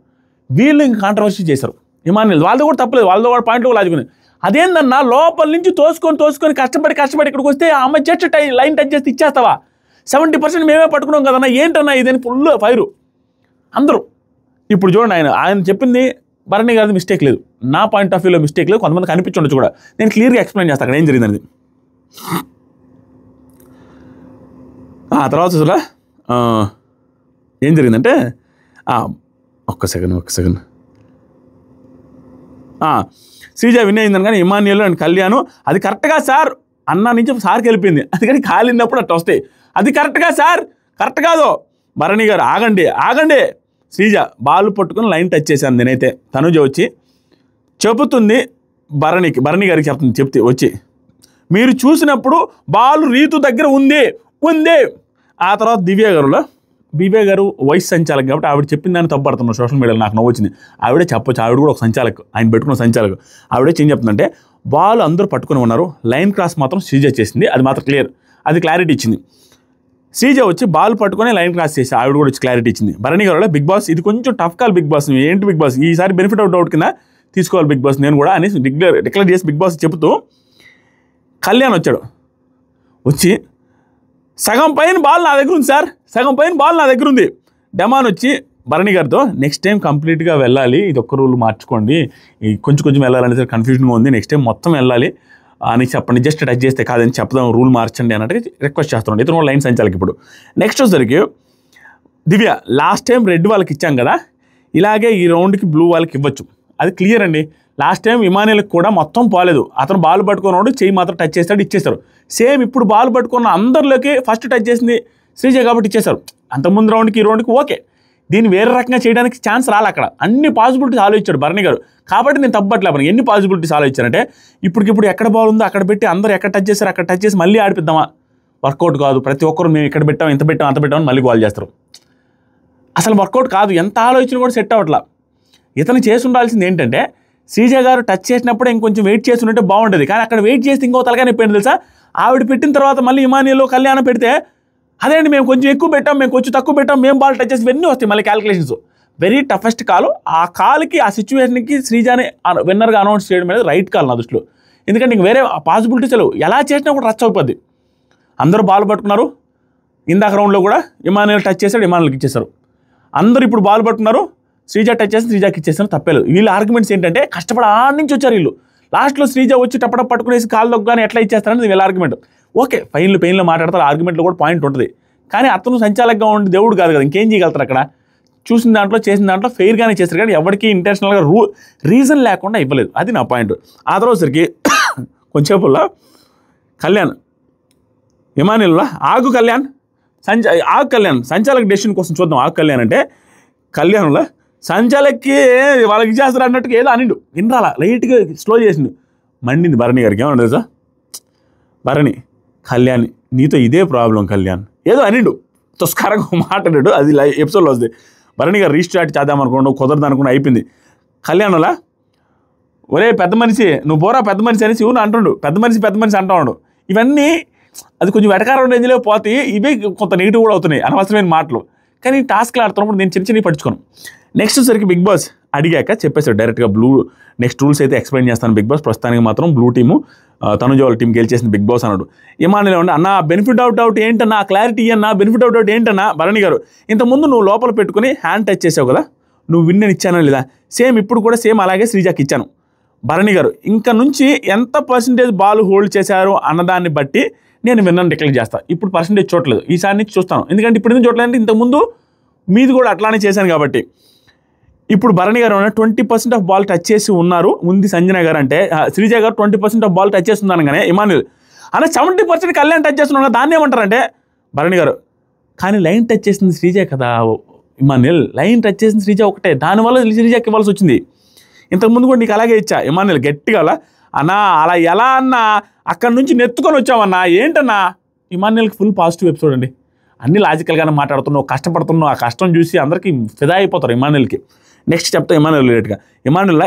వీళ్ళు ఇంక కాంట్రవర్సీ చేశారు. ఇమానియల్ వాళ్ళతో కూడా తప్పలేదు, వాళ్ళతో కూడా పాయింట్లు కూడా లాజుకుని అదేందన్నా లోపల నుంచి తోసుకొని కష్టపడి ఇక్కడికి వస్తే ఆ అమ్మాయి జస్ట్ లైన్ టచ్ చేస్తే ఇచ్చేస్తావా, 70% మేమే పట్టుకున్నాం కదన్నా, ఏంటన్నా ఇదని ఫుల్ ఫైరు అందరూ. ఇప్పుడు చూడండి, ఆయన చెప్పింది భరణి గారిది మిస్టేక్ లేదు, నా పాయింట్ ఆఫ్ వ్యూలో మిస్టేక్ లేదు, కొంతమంది కనిపించండొచ్చు కూడా. నేను క్లియర్గా ఎక్స్ప్లెయిన్ చేస్తాను అక్కడ ఏం జరిగిందనేది. ఆ తర్వాత అసలు ఏం జరిగిందంటే ఒక్క సెకండ్ శ్రీజ విన్ అయిందని. కానీ ఇమానియల్ అండ్ కళ్యాణ్ అది కరెక్ట్గా సార్ అన్న నుంచి సార్కి వెళ్ళిపోయింది. అందుకని కాలినప్పుడు అట్లా వస్తాయి. అది కరెక్ట్గా సార్, కరెక్ట్ కాదు. భరణి గారు ఆగండి. శ్రీజ బాల్ పట్టుకుని లైన్ టచ్ చేశాను నేనైతే. తనుజ వచ్చి చెబుతుంది భరణి గారికి చెప్తే వచ్చి మీరు చూసినప్పుడు బాల్ రీతు దగ్గర ఉంది. ఆ తర్వాత దివ్య గారు వైస్ సంచాలక్ కాబట్టి ఆవిడ చెప్పిన దాన్ని తప్పుపడుతున్నారు సోషల్ మీడియాలో. నాకు నవ్వు వచ్చింది. ఆవిడే చెప్పొచ్చు, ఆవిడ కూడా ఒక సంచాలక్, ఆయన పెట్టుకున్న సంచాలక్. ఆవిడే ఏం చెప్తుందంటే బాల్ అందరూ పట్టుకుని ఉన్నారు, లైన్ క్రాస్ మాత్రం శ్రీజ చేసింది, అది మాత్రం అది క్లారిటీ ఇచ్చింది. శ్రీజ వచ్చి బాల్ పట్టుకొని లైన్ క్రాస్ చేసి ఆవిడ కూడా వచ్చి క్లారిటీ ఇచ్చింది. భరణి గారు బిగ్ బాస్ ఇది కొంచెం టఫ్ కాల్ బిగ్ బాస్, ఏంటి బిగ్ బాస్ ఈసారి బెనిఫిట్ ఆఫ్ డౌట్ కింద తీసుకోవాలి బిగ్ బాస్ నేను కూడా అనేసి డిక్లేర్ చేసి బిగ్ బాస్ చెబుతూ కళ్యాణ్ వచ్చి సగం పైన బాల్ నా దగ్గర ఉంది సార్, డెమాన్ వచ్చి భరణి గారితో నెక్స్ట్ టైం కంప్లీట్గా వెళ్ళాలి, ఇది ఒక్క రూల్ మార్చుకోండి, కొంచెం వెళ్ళాలనేది కన్ఫ్యూజన్గా ఉంది, నెక్స్ట్ టైం మొత్తం వెళ్ళాలి అని చెప్పండి, జస్ట్ టచ్ చేస్తే కాదని చెప్దాం, రూల్ మార్చండి అన్నట్టు రిక్వెస్ట్ చేస్తున్నాడు. ఇతను లైన్ సంచాలకి. ఇప్పుడు నెక్స్ట్ వచ్చేసరికి దివ్య లాస్ట్ టైం రెడ్ వాళ్ళకి ఇచ్చాం కదా, ఇలాగే ఈ రౌండ్కి బ్లూ వాళ్ళకి ఇవ్వచ్చు, అది క్లియర్ అండి. లాస్ట్ టైం ఇమానియల్కి కూడా మొత్తం పోలేదు, అతను బాల్ పట్టుకున్నాడు, చెయ్యి మాత్రం టచ్ చేస్తాడు, ఇచ్చేస్తారు. సేమ్ ఇప్పుడు బాల్ పట్టుకున్న అందరిలోకి ఫస్ట్ టచ్ చేసింది శ్రీజ కాబట్టి ఇచ్చేస్తారు. అంతకుముందు రౌండ్కి ఈ రౌండ్కి ఓకే, దీన్ని వేరే రకంగా చేయడానికి ఛాన్స్ రాలి. అక్కడ అన్ని పాసిబిలిటీస్ ఆలోచించాడు భరణి గారు కాబట్టి నేను తప్పట్లేదు. ఎన్ని పాసిబిలిటీస్ ఆలోచించారంటే ఇప్పటికిప్పుడు ఎక్కడ బాల్ ఉందో అక్కడ పెట్టి అందరూ ఎక్కడ టచ్ చేస్తారు అక్కడ టచ్ చేసి మళ్ళీ ఆడిపిద్దామా, వర్కౌట్ కాదు. ప్రతి ఒక్కరు మేము ఇక్కడ పెట్టాం, ఇంత పెట్టాం, అంత పెట్టామని మళ్ళీ కాల్ చేస్తారు. అసలు వర్కౌట్ కాదు, ఎంత ఆలోచన కూడా సెట్ అవ్వట్లా. ఇతను చేసి ఉండాల్సింది ఏంటంటే శ్రీజ గారు టచ్ చేసినప్పుడు ఇంకొంచెం వెయిట్ చేసి ఉంటే బాగుంటుంది, కానీ అక్కడ వెయిట్ చేస్తే ఇంకో తలగా నొప్పి తెలుసా. ఆవిడ పెట్టిన తర్వాత మళ్ళీ ఇమానియల్లో కళ్యాణం పెడితే అదేంటి మేము కొంచెం ఎక్కువ పెట్టాం, మేము కొంచెం తక్కువ పెట్టాం, మేము బాల్ టచ్ చేసి ఇవన్నీ వస్తాయి మళ్ళీ క్యాలిక్యులేషన్స్. Very toughest call. ఆ కాల్కి ఆ సిచ్యువేషన్కి శ్రీజాని విన్నర్గా అనౌన్స్ చేయడం అనేది రైట్ కాల్ నా దృష్టిలో. ఎందుకంటే ఇంక వేరే పాసిబిలిటీస్ లేవు, ఎలా చేసినా కూడా రచ్చ అయిపోద్ది. అందరూ బాల్ పట్టుకున్నారు, ఇందాక రౌండ్లో కూడా ఇమానియల్ టచ్ చేశాడు, ఇమానియల్కి ఇచ్చేశారు. అందరూ ఇప్పుడు బాల్ పట్టుకున్నారు, శ్రీజ టచ్ చేసి శ్రీజాకి ఇచ్చేసారు, తప్పలేదు. వీళ్ళ ఆర్గ్యుమెంట్స్ ఏంటంటే కష్టపడి ఆడ నుంచి వచ్చారు వీళ్ళు, లాస్ట్లో శ్రీజ వచ్చి టప్పటప్ పట్టుకునేసి కాళ్ళు దొగ్గానే ఎట్లా ఇచ్చేస్తారని వీళ్ళ ఆర్గ్యుమెంట్. ఓకే పెయిన్లో మాట్లాడతారు, ఆర్గ్యుమెంట్లో కూడా పాయింట్ ఉంటుంది, కానీ అతను సంచాలకంగా ఉండి దేవుడు కాదు కదా, ఇంకేం చేయగలుగుతారు అక్కడ. చూసిన దాంట్లో చేసిన దాంట్లో ఫెయిర్గానే చేస్తారు, కానీ ఎవరికి ఇంటెన్షనల్గా రీజన్ లేకుండా ఇవ్వలేదు, అది నా పాయింట్. ఆ తర్వాతసరికి కొంచెంసేపుల్లో కళ్యాణ్ ఇమానియల్లో ఆగు కళ్యాణ్ సంచాలక డెసిషన్ కోసం చూద్దాం. ఆగు కళ్యాణ్ అంటే కళ్యాణ్లో సంచాలకి వాళ్ళకి ఇచ్చేస్తారు అన్నట్టుగా ఏదో అనిండు, వినరాలా లైట్గా స్లో చేసిండు. మండింది భరణి గారికి. ఏమన్నా తెలుసా, భరణి కళ్యాణ్ నీతో ఇదే ప్రాబ్లం కళ్యాణ్ ఏదో అనిండు, తుస్కారంగా మాట్లాడాడు. అది ఎపిసోడ్లో వస్తుంది. భరణి గారు రీస్టార్ట్ చేద్దాం అనుకోండి, కుదరదు అనుకోండి, అయిపోయింది. కళ్యాణ్ అలా ఒరే పెద్ద మనిషి నువ్వు పోరా పెద్ద మనిషి అని శివుని అంటుండు, పెద్ద మనిషి అంటా ఉండు. ఇవన్నీ అది కొంచెం వెటకారం రేంజ్లో పోతే ఇవే కొంత నెగిటివ్ కూడా అవుతున్నాయి, అనవసరమైన మాటలు. కానీ టాస్క్లు ఆడుతున్నప్పుడు నేను చిన్న పట్టించుకోను. నెక్స్ట్ సరికి బిగ్ బాస్ అడిగాక చెప్పేశాడు డైరెక్ట్గా నెక్స్ట్ రూల్స్ అయితే ఎక్స్ప్లెయిన్ చేస్తాను బిగ్ బాస్, ప్రస్తుతానికి మాత్రం బ్లూ టీము తనుజ వాళ్ళ టీం గెలిచేసింది బిగ్ బాస్ అన్నాడు. ఇమానుయేల్ ఉండి అన్న బెనిఫిట్ ఆఫ్ డౌట్ ఏంటన్నా, క్లారిటీ అన్నా, బెనిఫిట్ ఆఫ్ డౌట్ ఏంటన్నా. భరణి గారు ఇంతకుముందు నువ్వు లోపల పెట్టుకుని హ్యాండ్ టచ్ చేసావు కదా, నువ్వు విన్నని ఇచ్చానా లేదా, సేమ్ ఇప్పుడు కూడా సేమ్ అలాగే శ్రీజాకి ఇచ్చాను. భరణి గారు ఇంకా నుంచి ఎంత పర్సంటేజ్ బాల్ హోల్డ్ చేశారు అన్నదాన్ని బట్టి నేను విన్నని డిక్లేర్ చేస్తాను. ఇప్పుడు పర్సంటేజ్ చూడలేదు, ఈసారి నుంచి చూస్తాను. ఎందుకంటే ఇప్పుడు ఎందుకు చూడలేదంటే ఇంతకుముందు మీది కూడా అట్లానే చేశాను కాబట్టి. ఇప్పుడు Bharani garu 20% of ball touch చేసి ఉంది సంజన గారు అంటే శ్రీజ గారు 20% ఆఫ్ బాల్ టచ్ చేస్తుంది అనగానే ఇమానుయేల్ అలా 70% కళ్యాణ్ టచ్ చేస్తున్నాను దాన్ని ఏమంటారంటే భరణి గారు కానీ లైన్ టచ్ చేసింది శ్రీజ కదా ఇమానుయేల్, లైన్ టచ్ చేసింది శ్రీజ ఒకటే, దానివల్ల శ్రీజకి ఇవ్వాల్సి వచ్చింది. ఇంతకుముందు కూడా నీకు అలాగే ఇచ్చా ఇమానుయేల్ గట్టిగా అన్నా అలా ఎలా అన్నా అక్కడి నుంచి నెత్తుకొని వచ్చావన్నా ఏంటన్నా. ఇమానుయేల్కి ఫుల్ పాజిటివ్ ఎపిసోడ్ అండి, అన్ని లాజికల్గానే మాట్లాడుతున్నావు, కష్టపడుతున్నావు, ఆ కష్టం చూసి అందరికీ ఫిదా అయిపోతారు ఇమానుయేల్కి. నెక్స్ట్ చెప్తా ఇమానుయేల్ రిలేట్గా. ఇమానుయేల్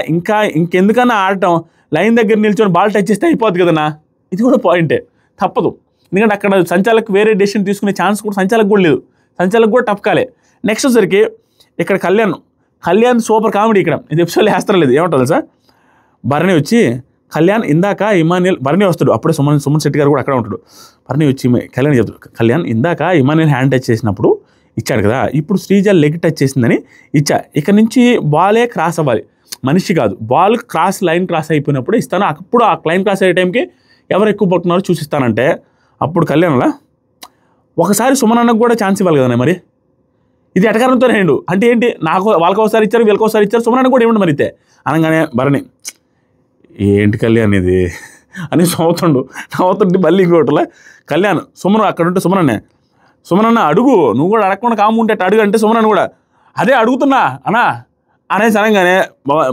ఇంకెందుకన్నా ఆడటం, లైన్ దగ్గర నిల్చొని బాల్ టచ్ చేస్తే అయిపోద్ది కదన్నా, ఇది కూడా పాయింటే, తప్పదు. ఎందుకంటే అక్కడ సంచాలకు వేరే డెసిషన్ తీసుకునే ఛాన్స్ కూడా సంచాలకు కూడా లేదు, సంచాలకు కూడా టప్కాలే. నెక్స్ట్ వచ్చరికి ఇక్కడ కళ్యాణ్ సూపర్ కామెడీ. ఇక్కడ ఇది ఎపిసోడ్లో వేస్తారు లేదు ఏమంటుంది సార్, భరణి వచ్చి కళ్యాణ్ ఇందాక ఇమానుయేల్, భరణి వస్తాడు అప్పుడే సుమన్ శెట్టి గారు కూడా అక్కడ ఉంటాడు. భరణి వచ్చి కళ్యాణ్ చెప్తాడు, కళ్యాణ్ ఇందాక ఇమానుయేల్ హ్యాండ్ టచ్ చేసినప్పుడు ఇచ్చాడు కదా, ఇప్పుడు శ్రీజ లెగ్ టచ్ చేసిందని ఇచ్చా, ఇక్కడ నుంచి బాలే క్రాస్ అవ్వాలి, మనిషి కాదు, బాల్ లైన్ క్రాస్ అయిపోయినప్పుడు ఇస్తాను, అప్పుడు ఆ లైన్ క్రాస్ అయ్యే టైంకి ఎవరు ఎక్కువ పట్టుకున్నారో చూసిస్తానంటే అప్పుడు కళ్యాణ్లా ఒకసారి సుమనన్నకు కూడా ఛాన్స్ ఇవ్వాలి కదా మరి, ఇది ఎటకారంతో హ్యాండు అంటే ఏంటి, నాకు వాళ్ళకి ఒకసారి ఇచ్చారు వీళ్ళకి ఒకసారి ఇచ్చారు, సుమనన్న కూడా ఏమిటి మరి అయితే అనగానే భరణి ఏంటి కళ్యాణ్ ఇది అని నవ్వుతుంటే మళ్ళీ ఇంకోటిలే కళ్యాణ్ సుమన్ అక్కడ ఉంటే సుమనన్న అడుగు, నువ్వు కూడా అడగకుండా కాముంటే అడుగు అంటే సుమనన్న కూడా అదే అడుగుతున్నా అన్నా అనేసి అనగానే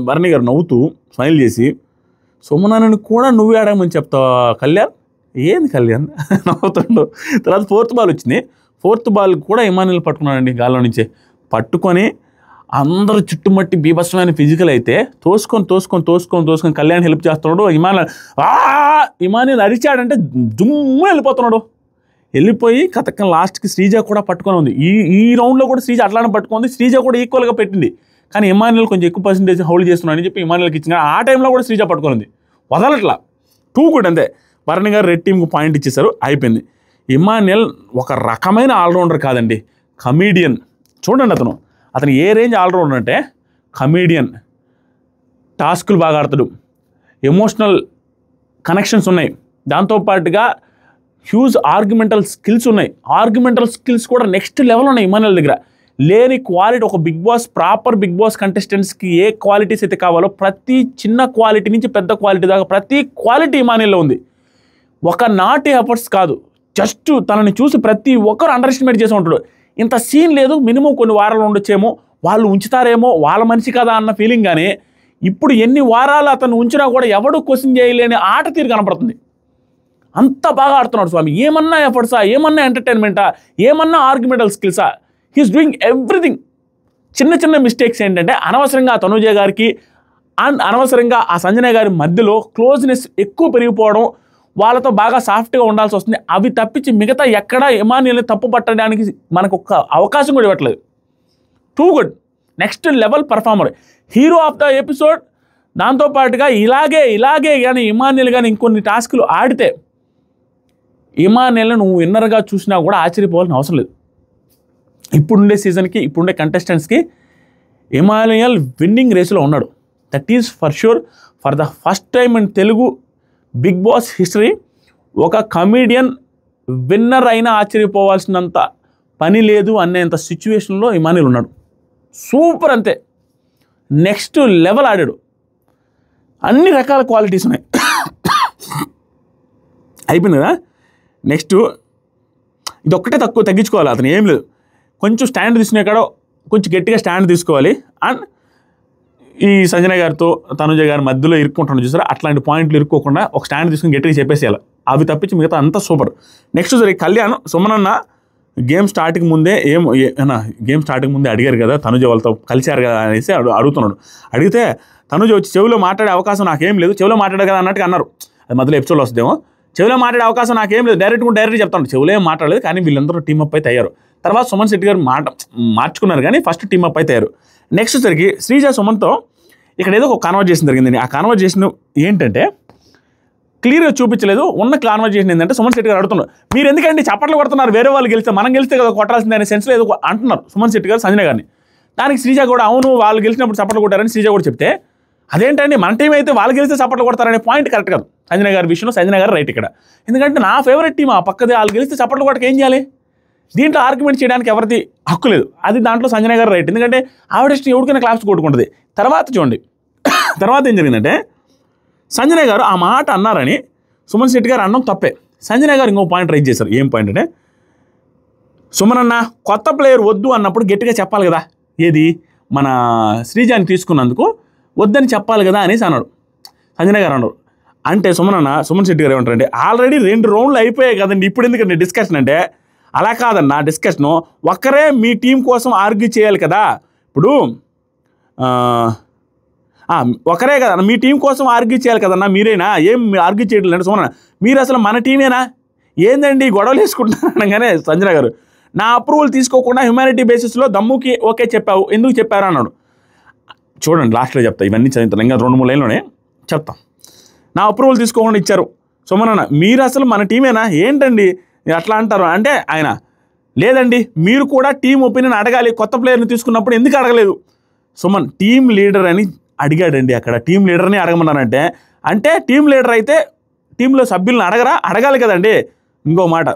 భరణి గారు నవ్వుతూ స్మైల్ చేసి సుమనన్నని కూడా నువ్వే అడగమని చెప్తావా కళ్యాణ్, ఏంది కళ్యాణ్ నవ్వుతుండు. తర్వాత 4th బాల్ వచ్చింది, 4th బాల్ కూడా ఇమానుయేల్ పట్టుకున్నాడండి, గాల్లో నుంచే పట్టుకొని అందరూ చుట్టుమట్టి బీభత్సమైన ఫిజికల్ అయితే తోసుకొని కళ్యాణ్ హెల్ప్ చేస్తున్నాడు. ఇమానుయేల్ అరిచాడంటే దుమ్ము వెళ్ళిపోయి కథకం లాస్ట్కి శ్రీజ కూడా పట్టుకొని ఉంది. ఈ రౌండ్లో కూడా శ్రీజ అట్లానే పట్టుకుంది, శ్రీజ కూడా ఈక్వల్గా పెట్టింది. కానీ ఇమానుయేల్ కొంచెం ఎక్కువ పర్సెంటేజ్ హోల్డ్ చేస్తున్నాడని చెప్పి ఇమానుయేల్కి ఇచ్చిన ఆ టైంలో కూడా శ్రీజ పట్టుకుంది, వదలట్లా 2 కూడా అంతే. భరణి గారు రెడ్ టీంకి పాయింట్ ఇచ్చేశారు, అయిపోయింది. ఇమానుయేల్ ఒక రకమైన ఆల్రౌండర్ కాదండి, కమీడియన్. చూడండి అతను ఏ రేంజ్ ఆల్రౌండర్ అంటే కమీడియన్, టాస్కులు బాగా ఆడతాడు, ఎమోషనల్ కనెక్షన్స్ ఉన్నాయి, దాంతోపాటుగా హ్యూజ్ ఆర్గ్యుమెంటల్ స్కిల్స్ ఉన్నాయి. ఆర్గ్యుమెంటల్ స్కిల్స్ కూడా నెక్స్ట్ లెవెల్ ఉన్నాయి ఇమానుయేల్ దగ్గర. లేని క్వాలిటీ ఒక ప్రాపర్ బిగ్ బాస్ కంటెస్టెంట్స్కి ఏ క్వాలిటీస్ అయితే కావాలో ప్రతి చిన్న క్వాలిటీ నుంచి పెద్ద క్వాలిటీ దాకా ప్రతి క్వాలిటీ ఇమానుయేల్లో ఉంది. ఒక నాటి ఎఫర్ట్స్ కాదు, జస్ట్ తనని చూసి ప్రతి ఒక్కరు అండర్ ఎస్టిమేట్ చేసి ఉంటాడు. ఇంత సీన్ లేదు, మినిమం కొన్ని వారాలు ఉండొచ్చేమో, వాళ్ళు ఉంచుతారేమో, వాళ్ళ మనిషి కదా అన్న ఫీలింగ్. కానీ ఇప్పుడు ఎన్ని వారాలు అతను ఉంచినా కూడా ఎవడు క్వశ్చన్ చేయలేని ఆట తీరు కనపడుతుంది. అంత బాగా ఆడుతున్నాడు స్వామి. ఏమన్నా ఎఫర్ట్సా, ఏమన్నా ఎంటర్టైన్మెంటా, ఏమన్నా ఆర్గ్యుమెంటల్ స్కిల్సా, హీఈస్ డూయింగ్ ఎవ్రీథింగ్. చిన్న మిస్టేక్స్ ఏంటంటే అనవసరంగా తనుజ గారికి అండ్ అనవసరంగా ఆ సంజన గారి మధ్యలో క్లోజ్నెస్ ఎక్కువ పెరిగిపోవడం, వాళ్ళతో బాగా సాఫ్ట్గా ఉండాల్సి వస్తుంది. అవి తప్పించి మిగతా ఎక్కడా ఇమానుయేల్ని తప్పు పట్టడానికి మనకు ఒక్క అవకాశం కూడా ఇవ్వట్లేదు. 2 good, next level performer, hero of the episode. దాంతోపాటుగా ఇలాగే కానీ ఇమానుయేల్ కానీ ఇంకొన్ని టాస్కులు ఆడితే ఇమానుయేల్ని నువ్వు విన్నర్గా చూసినా కూడా ఆశ్చర్యపోవాల్సిన అవసరం లేదు. ఇప్పుడుండే సీజన్కి ఇప్పుడుండే కంటెస్టెంట్స్కి ఇమానుయేల్ విన్నింగ్ రేసులో ఉన్నాడు. That is for sure. For the first time in Telugu Bigg Boss history ఒక కమీడియన్ విన్నర్ అయినా ఆశ్చర్యపోవాల్సినంత పని లేదు అనేంత సిచ్యువేషన్లో ఇమానుయేల్ ఉన్నాడు. సూపర్, అంతే నెక్స్ట్ లెవెల్ ఆడాడు. అన్ని రకాల క్వాలిటీస్ ఉన్నాయి. అయిపోయింది కదా. నెక్స్ట్ ఇదొక్కటే తగ్గించుకోవాలి, అతను ఏం లేదు, కొంచెం స్టాండ్ తీసుకునే కాడ కొంచెం గట్టిగా స్టాండ్ తీసుకోవాలి. అండ్ ఈ సంజన గారితో తనుజ గారి మధ్యలో ఇరుక్కుంటాను చూసారా, అట్లాంటి పాయింట్లు ఇరుక్కోకుండా ఒక స్టాండ్ తీసుకుని గట్టిగా చెప్పేసేయాలి. అవి తప్పించి మిగతా అంతా సూపర్. నెక్స్ట్ సరే కళ్యాణ్ సుమనన్న గేమ్ స్టార్టింగ్ ముందే గేమ్ స్టార్టింగ్ ముందే అడిగారు కదా తనుజ వాళ్ళతో కలిశారు కదా అనేసి అడుగుతున్నాడు. అడిగితే తనుజ వచ్చి చెవిలో మాట్లాడే అవకాశం నాకేం లేదు, చెవిలో మాట్లాడారు కదా అన్నట్టుగా అన్నారు. అది మధ్యలో ఎపిసోడ్లో వస్తుందేమో. చెవిలో మాట్లాడే అవకాశం నాకేం లేదు, డైరెక్ట్ చెప్తాను. చెవిలో ఏం మాట్లాడలేదు, కానీ వీళ్ళందరూ టీమప్ అయితే అయ్యారు. తర్వాత సుమన్ శెట్టి గారు మార్చుకున్నారు, కానీ ఫస్ట్ టీమప్ అయితే అయ్యారు. నెక్స్ట్ సరికి శ్రీజ సుమన్తో ఇక్కడ ఏదో ఒక కాన్వర్జేషన్ జరిగిందండి. ఆ కాన్వర్జేషన్ ఏంటంటే క్లియర్గా చూపించలేదు. ఉన్న కాన్వర్జేషన్ ఏంటంటే సుమన్ శెట్టి గారు అడుగుతున్నారు, మీరు ఎందుకండి చప్పట్లు కొడుతున్నారు, వేరే వాళ్ళు గెలిస్తే మనం గెలిస్తే కదా కొట్టాల్సిందే అనే సెన్స్లో ఏదో అంటున్నారు సుమన్ శెట్టి గారు సంజన గారిని. దానికి శ్రీజ కూడా అవును వాళ్ళు గెలిచినప్పుడు చప్పట్లు కొట్టారని శ్రీజ కూడా చెప్తే, అదేంటండి మన టీం అయితే వాళ్ళు గెలిస్తే చప్పట్లు కొడతారనే పాయింట్ కరెక్ట్ కాదు. సంజన గారి విషయంలో సంజన గారు రైట్ ఇక్కడ. ఎందుకంటే నా ఫేవరెట్ టీం ఆ పక్కదే, వాళ్ళు గెలిస్తే చప్పట్లు కొట్టక ఏం చేయాలి? దీంట్లో ఆర్గ్యుమెంట్ చేయడానికి ఎవరిది హక్కు లేదు. అది దాంట్లో సంజన గారు రైట్. ఎందుకంటే ఆవిడ ఇష్టం ఎవరికైనా క్లాప్స్ కొట్టుకుంటుంది. తర్వాత చూడండి తర్వాత ఏం జరిగిందంటే సంజన గారు ఆ మాట అన్నారని సుమన్ శెట్టి గారు అన్నం తప్పే. సంజన గారు ఇంకో పాయింట్ రైజ్ చేశారు. ఏం పాయింట్ అంటే సుమన్ అన్న కొత్త ప్లేయర్ వద్దు అన్నప్పుడు గట్టిగా చెప్పాలి కదా, ఏది మన శ్రీజాని తీసుకున్నందుకు వద్దని చెప్పాలి కదా అనేసి అన్నాడు సంజన గారు అన్నారు. అంటే సుమన్ శెట్టి గారు ఏమంటారంటే ఆల్రెడీ 2 రౌండ్లు అయిపోయాయి కదండి, ఇప్పుడు ఎందుకంటే డిస్కషన్ అంటే, అలా కాదన్న డిస్కషను ఒక్కరే మీ టీం కోసం ఆర్గ్యూ చేయాలి కదా. ఇప్పుడు ఒకరే కదా మీ టీం కోసం ఆర్గ్యూ చేయాలి కదన్నా, మీరేనా ఏం ఆర్గ్యూ చేయడం అంటే సుమన్ మీరు అసలు మన టీమేనా ఏందండి గొడవలు వేసుకుంటున్నారు అనగానే సంజన గారు నా అప్రూవల్ తీసుకోకుండా హ్యుమానిటీ బేసిస్లో దమ్ముకి ఓకే చెప్పావు, ఎందుకు చెప్పారు అన్నాడు. చూడండి లాస్ట్లో చెప్తా, ఇవన్నీ చదువుతాను ఇంకా 2-3 లైన్లోనే చెప్తాం. నా అప్రూవల్ తీసుకోకుండా ఇచ్చారు సుమన్ అన్న, మీరు అసలు మన టీమేనా ఏంటండి అట్లా అంటారు అంటే ఆయన లేదండి మీరు కూడా టీం ఒపీనియన్ అడగాలి, కొత్త ప్లేయర్ని తీసుకున్నప్పుడు ఎందుకు అడగలేదు. సుమన్ టీం లీడర్ అని అడిగాడండి, అక్కడ టీం లీడర్ని అడగమన్నానంటే, అంటే టీం లీడర్ అయితే టీంలో సభ్యులను అడగాలి కదండి. ఇంకో మాట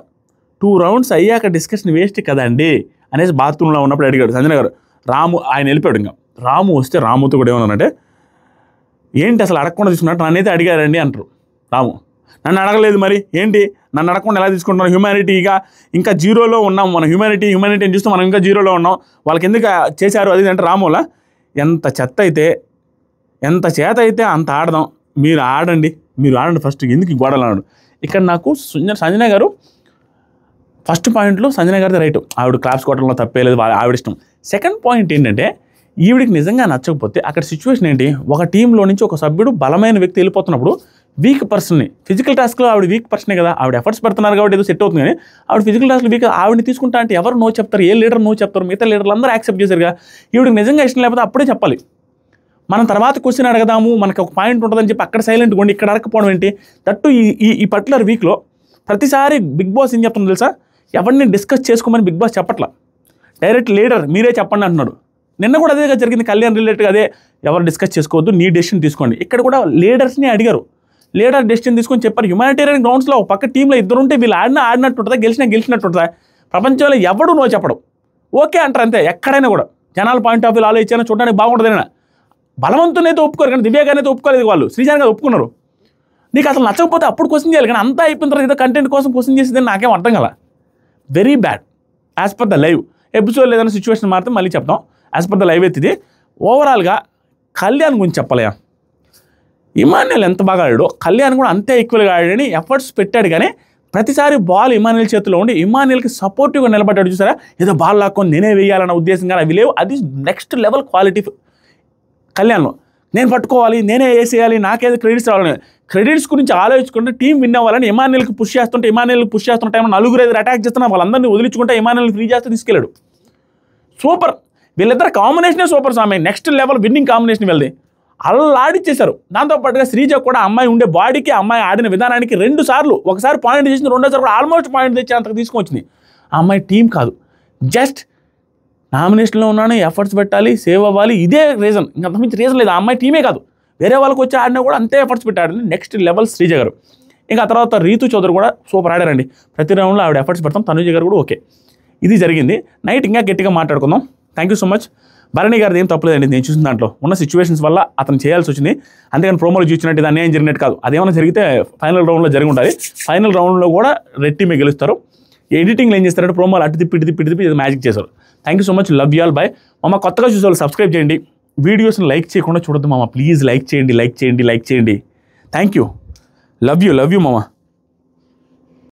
2 రౌండ్స్ అయ్యాక డిస్కషన్ వేస్ట్ కదండి అనేసి బాత్రూంలో ఉన్నప్పుడు అడిగాడు సంజన గారు. రాము ఆయన వెళ్ళిపోయాడు. ఇంకా రాము వస్తే రాముతో కూడా ఏమన్నానంటే ఏంటి అసలు అడగకుండా తీసుకున్నట్టు నన్నైతే అడిగారండి అంటారు. రాము నన్ను అడగలేదు మరి ఏంటి, నన్ను అడగకుండా ఎలా తీసుకుంటున్నాను, హ్యూమానిటీగా ఇంకా జీరోలో ఉన్నాం మనం, హ్యూమానిటీ అని చూస్తే మనం ఇంకా జీరోలో ఉన్నాం, వాళ్ళకి ఎందుకు చేశారు అది అంటే రాములా ఎంత చేత అయితే అంత ఆడదాం, మీరు ఆడండి ఫస్ట్ ఎందుకు గొడవలు అన్నాడు. ఇక్కడ నాకు సంజన గారు ఫస్ట్ పాయింట్లో సంజన గారిది రైట్, ఆవిడ క్లాప్స్ కొట్టడంలో తప్పేలేదు, ఆవిడ ఇష్టం. సెకండ్ పాయింట్ ఏంటంటే ఈవిడికి నిజంగా నచ్చకపోతే అక్కడ సిచ్యువేషన్ ఏంటి, ఒక టీంలో నుంచి ఒక సభ్యుడు బలమైన వ్యక్తి వెళ్ళిపోతున్నప్పుడు వీక్ పర్సన్ని ఫిజికల్ టాస్క్లో ఆవిడ వీక్ పర్సనే కదా, ఆవిడ ఎఫర్ట్స్ పెడుతున్నారు కాబట్టి ఏదో సెట్ అవుతుంది, కానీ ఆవిడ ఫిజికల్ టాస్క్లో వీక్ ఆవిడని తీసుకుంటా అంటే ఎవరు నో చెప్తారు, ఏ లీడర్ నో చెప్తారు, మిగతా లీడర్లు అందరూ యాక్సెప్ట్ చేశారుగా. ఈవిడికి నిజంగా ఇష్టం లేకపోతే అప్పుడే చెప్పాలి, మనం తర్వాత క్వశ్చన్ అడగదాము, మనకు ఒక పాయింట్ ఉంటుందని చెప్పి అక్కడ సైలెంట్ కొండి ఇక్కడ అడగకపోవడం ఏంటి. దట్టు ఈ పర్టికులర్ వీక్లో ప్రతిసారి బిగ్ బాస్ ఏం చెప్తుంది తెలుసా, ఎవరిని డిస్కస్ చేసుకోమని బిగ్ బాస్ చెప్పట్లా, డైరెక్ట్ లీడర్ మీరే చెప్పండి అంటున్నాడు. నిన్న కూడా అదే జరిగింది, కళ్యాణ్ రిలేటెడ్గా అదే, ఎవరు డిస్కస్ చేసుకోవద్దు నీ డెసిషన్ తీసుకోండి. ఇక్కడ కూడా లీడర్స్ని అడిగారు, లీడర్ డెసిషన్ తీసుకొని చెప్పారు. హ్యుమానిటేరియన్ గ్రౌండ్స్లో ఒక పక్క టీంలో 2 ఉంటే వీళ్ళు ఆడినట్టు ఉంటుందా, గెలిచినట్టు ఉంటుందా, ప్రపంచంలో ఎవడు నో చెప్పడం, ఓకే అంటారు అంతే. ఎక్కడైనా కూడా జనాల పాయింట్ ఆఫ్ వ్యూ ఆలోచించాను చూడడానికి బాగుంటుందైనా బలవంతునైతే ఒప్పుకోరు, కానీ దివ్య గారినైతే ఒప్పుకోలేదు, వాళ్ళు శ్రీజాన్ గారు ఒప్పుకున్నారు. నీకు అసలు నచ్చకపోతే అప్పుడు క్వశ్చన్ చేయాలి, కానీ అంతా అయిపోయిన తర్వాత ఏదో కంటెంట్ కోసం క్వశ్చన్ చేసేది నాకేం అర్థం కల. Very bad as per the live. Episode ఏదైనా సిచ్యువేషన్ మాత్రం మళ్ళీ చెప్తాం. యాజ్ పర్ ద లైవ్ అయితే ఇది ఓవరాల్గా కళ్యాణ్ గురించి చెప్పలేయా, ఇమాన్యుయల్ ఎంత బాగా ఆడాడో కళ్యాణ్ కూడా అంతే ఈక్వల్గా ఆడాడని ఎఫర్ట్స్ పెట్టాడు, కానీ ప్రతిసారి బాల్ ఇమాన్యుయల్ చేతిలో ఉండి ఇమాన్యుయల్కి సపోర్టివ్గా నిలబడ్డాడు చూసారా, ఏదో బాల్ లాక్కొని నేనే వేయాలన్న ఉద్దేశం కానీ అవి లేవు. అది నెక్స్ట్ లెవెల్ క్వాలిటీ కళ్యాణ్లో. నేను పట్టుకోవాలి, నేనే వేసేయాలి, నాకేదో క్రెడిట్స్ రావాలని, క్రెడిట్స్ గురించి ఆలోచించుకుంటే టీం విన్ అవ్వాలని ఇమాన్యుయల్కి పుష్ చేస్తున్న టైంలో 4-5 అటాక్ చేస్తున్నా వాళ్ళందరినీ వదిలించుకుంటే ఇమాన్యుయల్ ఫ్రీ చేస్తే తీసుకెళ్ళాడు. సూపర్, వీళ్ళిద్దరు కాంబినేషనే సూపర్ స్వామి, నెక్స్ట్ లెవెల్ విన్నింగ్ కాంబినేషన్ వెళ్ళి ఆడిచ్చేశారు. దాంతోపాటుగా శ్రీజ కూడా అమ్మాయి ఉండే బాడీకి అమ్మాయి ఆడిన విధానానికి 2 సార్లు, ఒకసారి పాయింట్ చేసింది, 2వ సారి కూడా ఆల్మోస్ట్ పాయింట్ తెచ్చి అంతకు తీసుకొచ్చింది. ఆ అమ్మాయి టీం కాదు, జస్ట్ నామినేషన్లో ఉన్నాను, ఎఫర్ట్స్ పెట్టాలి, సేవ్ అవ్వాలి, ఇదే రీజన్, ఇంకా అంతకుమించి రీజన్ లేదు. ఆ అమ్మాయి టీమే కాదు, వేరే వాళ్ళకి వచ్చి ఆడినా కూడా అంతే ఎఫర్ట్స్ పెట్టాడు. నెక్స్ట్ లెవెల్ శ్రీజ గారు. ఇంకా తర్వాత రీతు చౌదరి కూడా సూపర్ ఆడారండి, ప్రతి రౌండ్లో ఆవిడ ఎఫర్ట్స్ పెడతాం. తనుజ గారు కూడా ఓకే. ఇది జరిగింది. నైట్ ఇంకా గట్టిగా మాట్లాడుకుందాం. Thank you so much. Bharani గారిది ఏం తప్పలేదండి, నేను చూసిన దాంట్లో ఉన్న సిచ్యువేషన్స్ వల్ల అతను చేయాల్సి వచ్చింది, అంతేగాని ప్రోమోలు చూసినట్టు దాన్ని ఏం జరిగినట్టు కాదు. అదేమైనా జరిగితే ఫైనల్ రౌండ్లో జరిగి ఉంటుంది. ఫైనల్ రౌండ్లో కూడా రెడ్ టీమే గెలుస్తారు. ఎడిటింగ్లో ఏం చేస్తారంటే ప్రోమోలు అటు తిప్పి ఇది మ్యాజిక్ చేశారు. Thank you so much, love you all, by. కొత్తగా చూసే వాళ్ళు సబ్స్క్రైబ్ చేయండి. వీడియోస్ని లైక్ చేయకుండా చూడొద్దు మామ, ప్లీజ్ లైక్ చేయండి. థ్యాంక్ యూ, లవ్ యూ మామ.